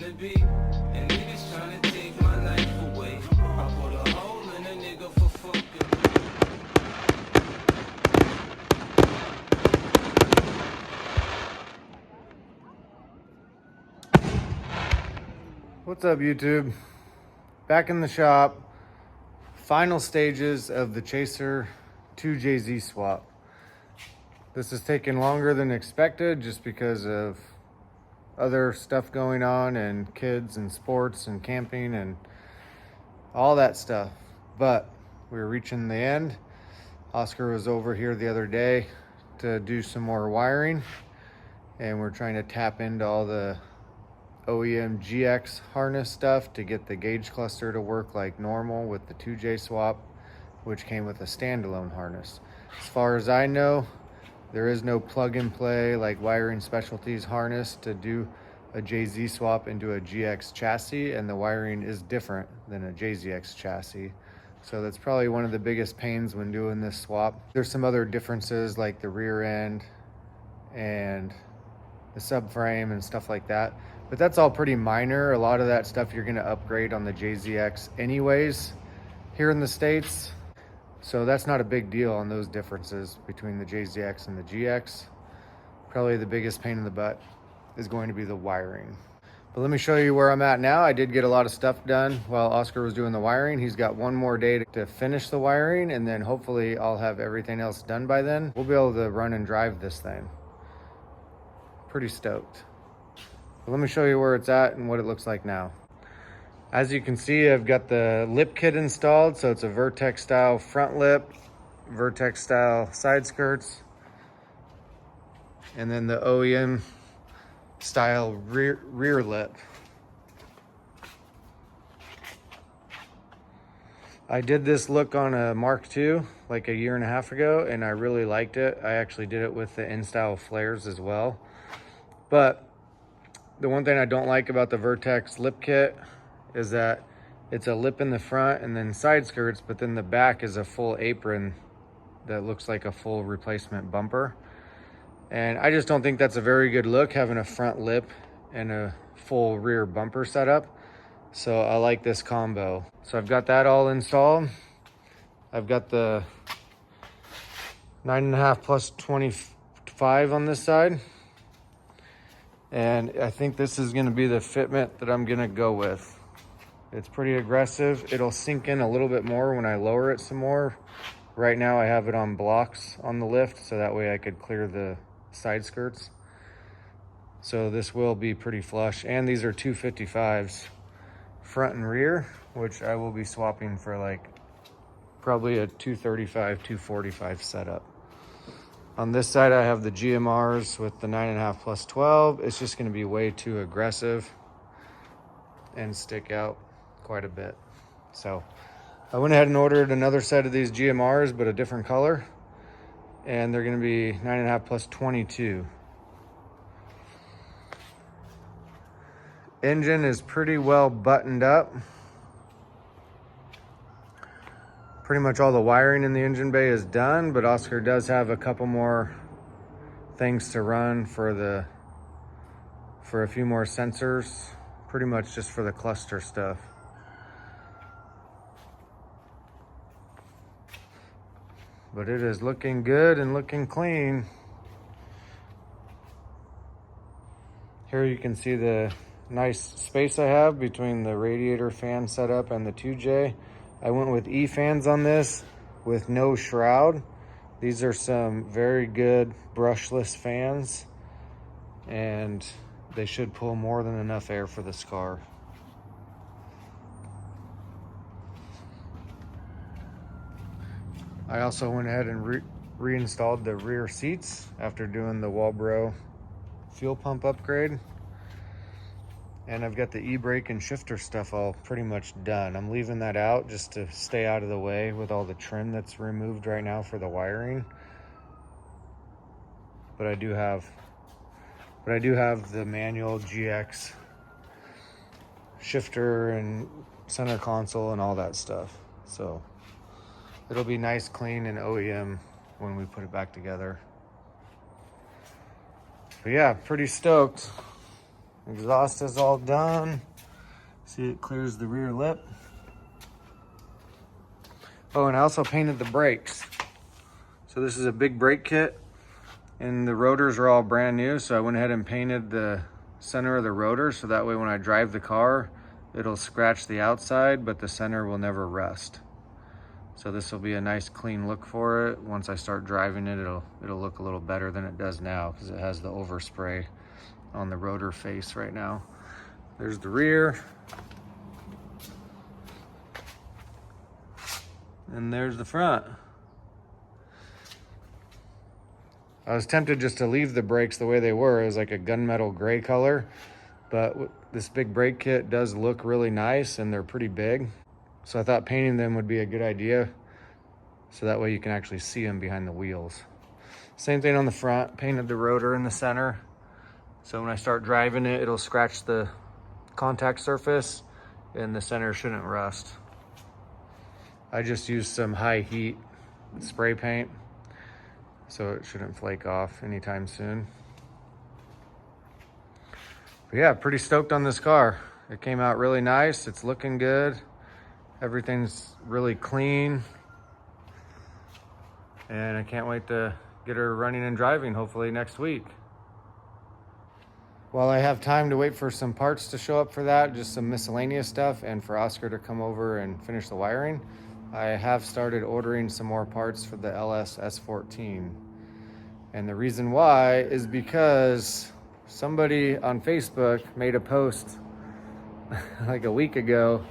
to be. And niggas trying to take my life away. I put a hole in a nigga for fucking. What's up, YouTube? Back in the shop. Final stages of the Chaser 2JZ swap. This has taken longer than expected just because of other stuff going on and kids and sports and camping and all that stuff. But we're reaching the end. Oscar was over here the other day to do some more wiring, and we're trying to tap into all the OEM GX harness stuff to get the gauge cluster to work like normal with the 2J swap, which came with a standalone harness. As far as I know, there is no plug and play like Wiring Specialties harness to do a JZ swap into a GX chassis, and the wiring is different than a JZX chassis. So that's probably one of the biggest pains when doing this swap. There's some other differences like the rear end and the subframe and stuff like that, but that's all pretty minor. A lot of that stuff you're gonna upgrade on the JZX anyways here in the States. So that's not a big deal on those differences between the JZX and the GX. Probably the biggest pain in the butt is going to be the wiring. But let me show you where I'm at now. I did get a lot of stuff done while Oscar was doing the wiring. He's got one more day to finish the wiring, and then hopefully I'll have everything else done by then. We'll be able to run and drive this thing. Pretty stoked. But let me show you where it's at and what it looks like now. As you can see, I've got the lip kit installed. So it's a Vertex style front lip, Vertex style side skirts, and then the OEM style rear lip. I did this look on a Mark II like a year and a half ago, and I really liked it. I actually did it with the in-style flares as well. But the one thing I don't like about the Vertex lip kit is that it's a lip in the front and then side skirts, but then the back is a full apron that looks like a full replacement bumper. And I just don't think that's a very good look, having a front lip and a full rear bumper setup. So I like this combo. So I've got that all installed. I've got the 9.5 plus 25 on this side. And I think this is gonna be the fitment that I'm gonna go with. It's pretty aggressive. It'll sink in a little bit more when I lower it some more. Right now I have it on blocks on the lift, so that way I could clear the side skirts. So this will be pretty flush. And these are 255s front and rear, which I will be swapping for like probably a 235, 245 setup. On this side, I have the GMRs with the 9.5 plus 12. It's just gonna be way too aggressive and stick out quite a bit. So I went ahead and ordered another set of these GMRs, but a different color. And they're gonna be 9.5 plus 22. Engine is pretty well buttoned up. Pretty much all the wiring in the engine bay is done, but Oscar does have a couple more things to run for a few more sensors, pretty much just for the cluster stuff. But it is looking good and looking clean. Here you can see the nice space I have between the radiator fan setup and the 2J. I went with E fans on this with no shroud. These are some very good brushless fans, and they should pull more than enough air for this car. I also went ahead and reinstalled the rear seats after doing the Walbro fuel pump upgrade. And I've got the e-brake and shifter stuff all pretty much done. I'm leaving that out just to stay out of the way with all the trim that's removed right now for the wiring. But I do have the manual GX shifter and center console and all that stuff. So it'll be nice, clean, and OEM when we put it back together. But yeah, pretty stoked. Exhaust is all done. See, it clears the rear lip. Oh, and I also painted the brakes. So this is a big brake kit, and the rotors are all brand new. So I went ahead and painted the center of the rotor, so that way when I drive the car, it'll scratch the outside, but the center will never rust. So this will be a nice clean look for it. Once I start driving it, it'll look a little better than it does now, because it has the overspray on the rotor face right now. There's the rear. And there's the front. I was tempted just to leave the brakes the way they were. It was like a gunmetal gray color, but this big brake kit does look really nice, and they're pretty big. So I thought painting them would be a good idea, so that way you can actually see them behind the wheels. Same thing on the front, painted the rotor in the center. So when I start driving it, it'll scratch the contact surface and the center shouldn't rust. I just used some high heat spray paint, so it shouldn't flake off anytime soon. But yeah, pretty stoked on this car. It came out really nice. It's looking good. Everything's really clean. And I can't wait to get her running and driving hopefully next week. While I have time to wait for some parts to show up for that, just some miscellaneous stuff, and for Oscar to come over and finish the wiring, I have started ordering some more parts for the LS S14. And the reason why is because somebody on Facebook made a post like a week ago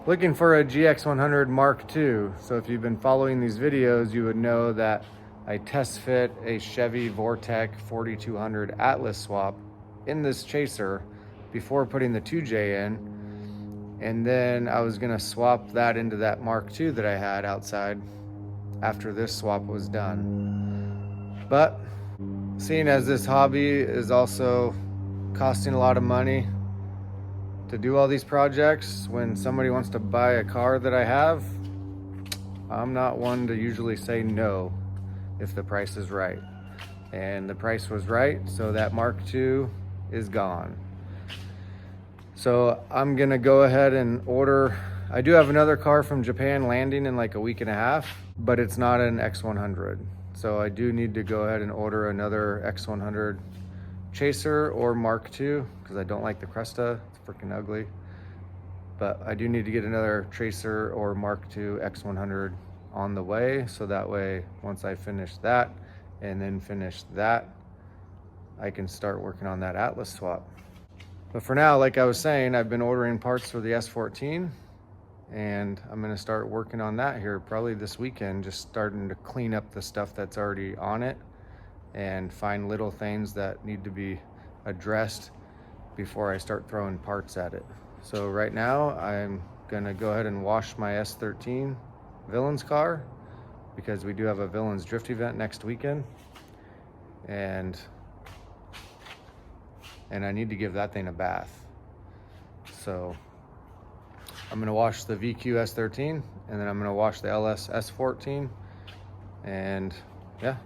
looking for a GX100 Mark II. So if you've been following these videos, you would know that I test fit a Chevy Vortec 4200 Atlas swap in this Chaser before putting the 2J in. And then I was gonna swap that into that Mark II that I had outside after this swap was done. But seeing as this hobby is also costing a lot of money to do all these projects, when somebody wants to buy a car that I have, I'm not one to usually say no if the price is right. And the price was right, so that Mark II is gone. So I'm gonna go ahead and order. I do have another car from Japan landing in like a week and a half, but it's not an X100. So I do need to go ahead and order another X100 Chaser or Mark II, because I don't like the Cresta, it's freaking ugly. But I do need to get another Chaser or Mark II X100 on the way, so that way once I finish that and then finish that, I can start working on that Atlas swap. But for now, like I was saying, I've been ordering parts for the S14, and I'm gonna start working on that here probably this weekend, just starting to clean up the stuff that's already on it and find little things that need to be addressed before I start throwing parts at it. So right now, I'm gonna go ahead and wash my S13 Villains car, because we do have a Villains drift event next weekend. And I need to give that thing a bath. So I'm gonna wash the VQ S13, and then I'm gonna wash the LS S14, and yeah.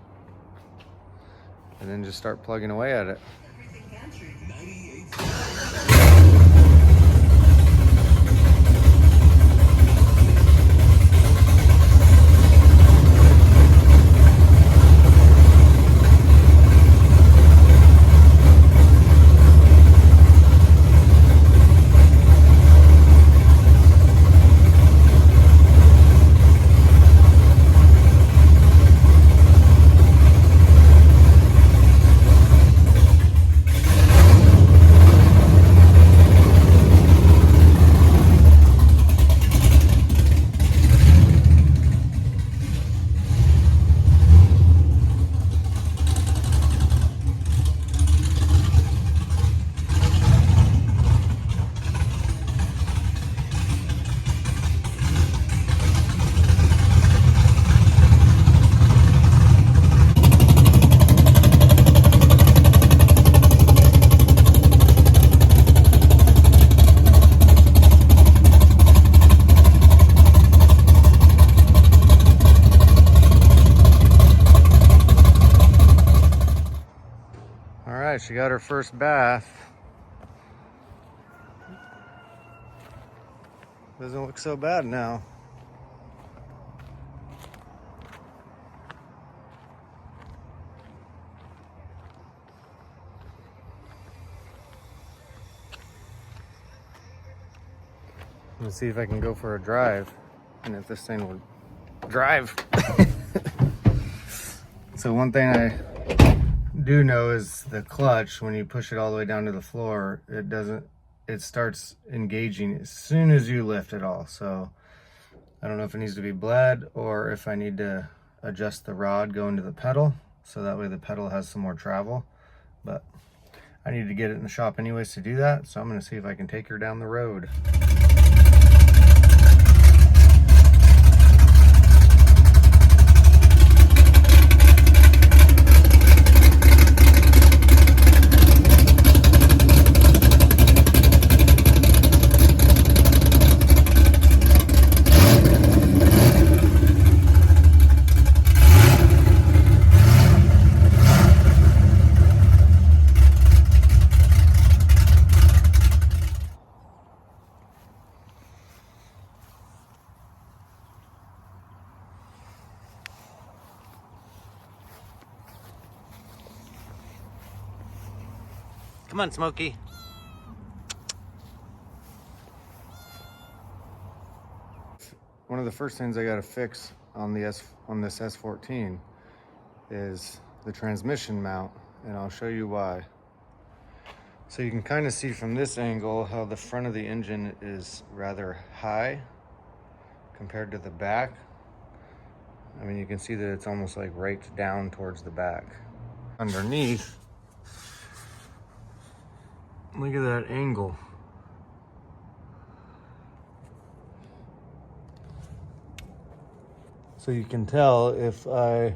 And then just start plugging away at it. She got her first bath. Doesn't look so bad now. Let's see if I can go for a drive and if this thing will drive. So one thing I do know is the clutch, when you push it all the way down to the floor, it starts engaging as soon as you lift it all. So I don't know if it needs to be bled or if I need to adjust the rod going to the pedal so that way the pedal has some more travel. But I need to get it in the shop anyways to do that, so I'm going to see if I can take her down the road. Come on, Smokey. One of the first things I got to fix on this S14 is the transmission mount, and I'll show you why. So you can kind of see from this angle how the front of the engine is rather high compared to the back. I mean, you can see that it's almost like right down towards the back. Underneath, look at that angle. So you can tell if I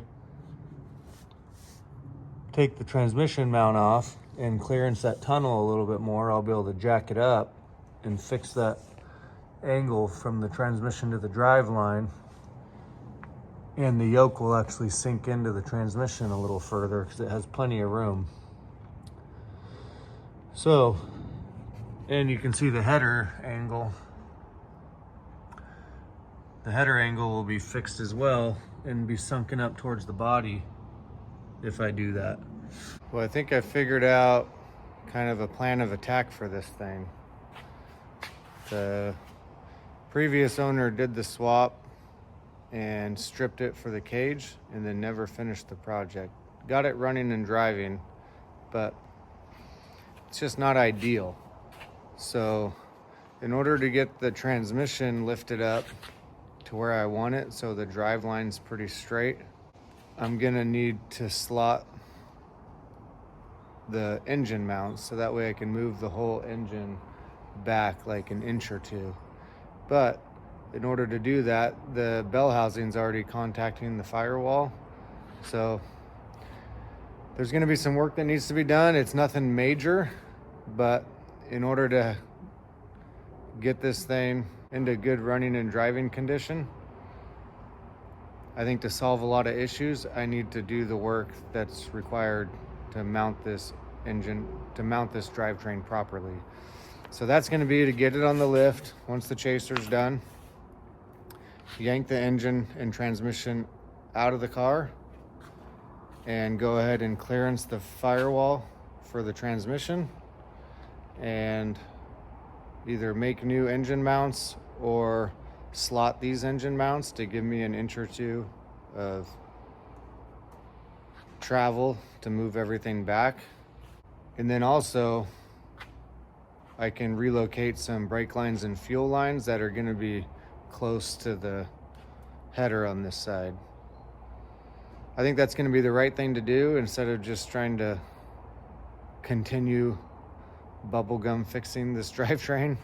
take the transmission mount off and clearance that tunnel a little bit more, I'll be able to jack it up and fix that angle from the transmission to the drive line. And the yoke will actually sink into the transmission a little further because it has plenty of room. So, and you can see the header angle. The header angle will be fixed as well and be sunken up towards the body if I do that. Well, I think I figured out kind of a plan of attack for this thing. The previous owner did the swap and stripped it for the cage and then never finished the project. Got it running and driving, but it's just not ideal. So in order to get the transmission lifted up to where I want it, so the drive line's pretty straight, I'm gonna need to slot the engine mounts so that way I can move the whole engine back like an inch or two. But in order to do that, the bell housing's already contacting the firewall. So there's gonna be some work that needs to be done. It's nothing major, but in order to get this thing into good running and driving condition, I think to solve a lot of issues, I need to do the work that's required to mount this engine, to mount this drivetrain properly. So that's gonna be to get it on the lift. Once the Chaser's done, yank the engine and transmission out of the car and go ahead and clearance the firewall for the transmission and either make new engine mounts or slot these engine mounts to give me an inch or two of travel to move everything back. And then also I can relocate some brake lines and fuel lines that are going to be close to the header on this side. I think that's going to be the right thing to do instead of just trying to continue bubblegum fixing this drivetrain,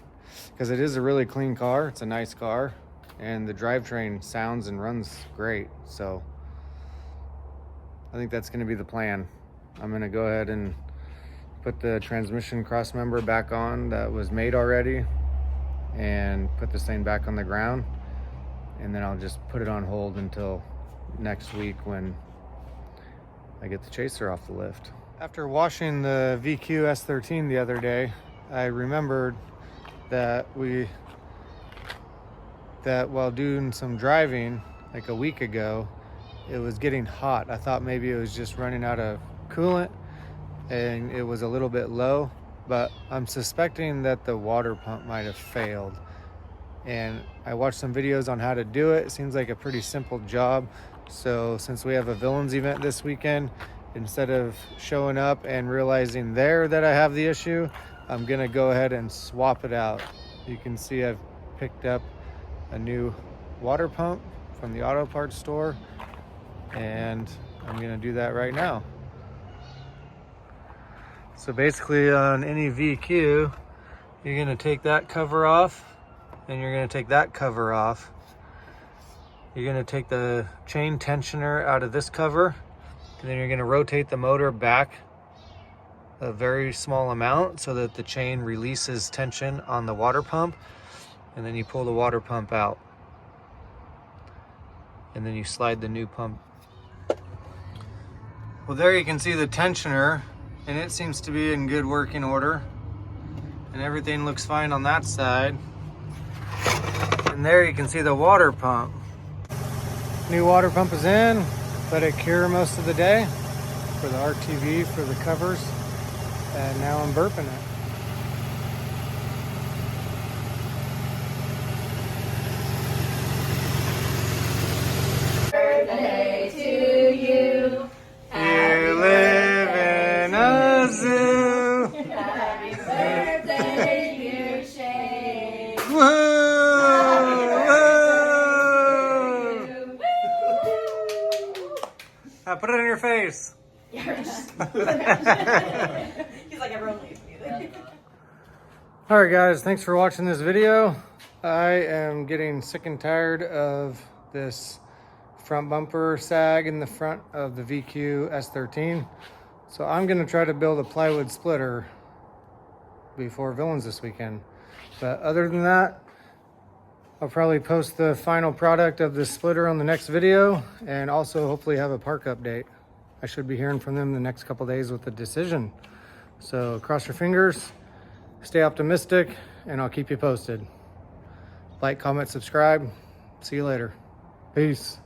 because it is a really clean car. It's a nice car and the drivetrain sounds and runs great. So I think that's going to be the plan. I'm going to go ahead and put the transmission cross member back on that was made already and put this thing back on the ground, and then I'll just put it on hold until next week when I get the Chaser off the lift. After washing the VQ S13 the other day, I remembered that we that while doing some driving like a week ago, it was getting hot. I thought maybe it was just running out of coolant and it was a little bit low, but I'm suspecting that the water pump might have failed. And I watched some videos on how to do it. It seems like a pretty simple job. So since we have a Villains event this weekend, instead of showing up and realizing there that I have the issue, I'm gonna go ahead and swap it out. You can see I've picked up a new water pump from the auto parts store, and I'm gonna do that right now. So basically on any VQ, you're gonna take that cover off, and you're gonna take that cover off. You're gonna take the chain tensioner out of this cover, and then you're gonna rotate the motor back a very small amount so that the chain releases tension on the water pump, and then you pull the water pump out. And then you slide the new pump. Well, there you can see the tensioner, and it seems to be in good working order. And everything looks fine on that side. And there you can see the water pump. New water pump is in. Let it cure most of the day for the RTV, for the covers. And now I'm burping it. Birthday to you. You live in a zoo. Happy birthday, dear Shane. Woo! Now put it in your face. He's like, everyone leaves me. Alright guys, thanks for watching this video. I am getting sick and tired of this front bumper sag in the front of the VQ S13. So I'm going to try to build a plywood splitter before Villains this weekend. But other than that, I'll probably post the final product of this splitter on the next video, and also hopefully have a park update. I should be hearing from them the next couple days with a decision. So cross your fingers, stay optimistic, and I'll keep you posted. Like, comment, subscribe. See you later. Peace.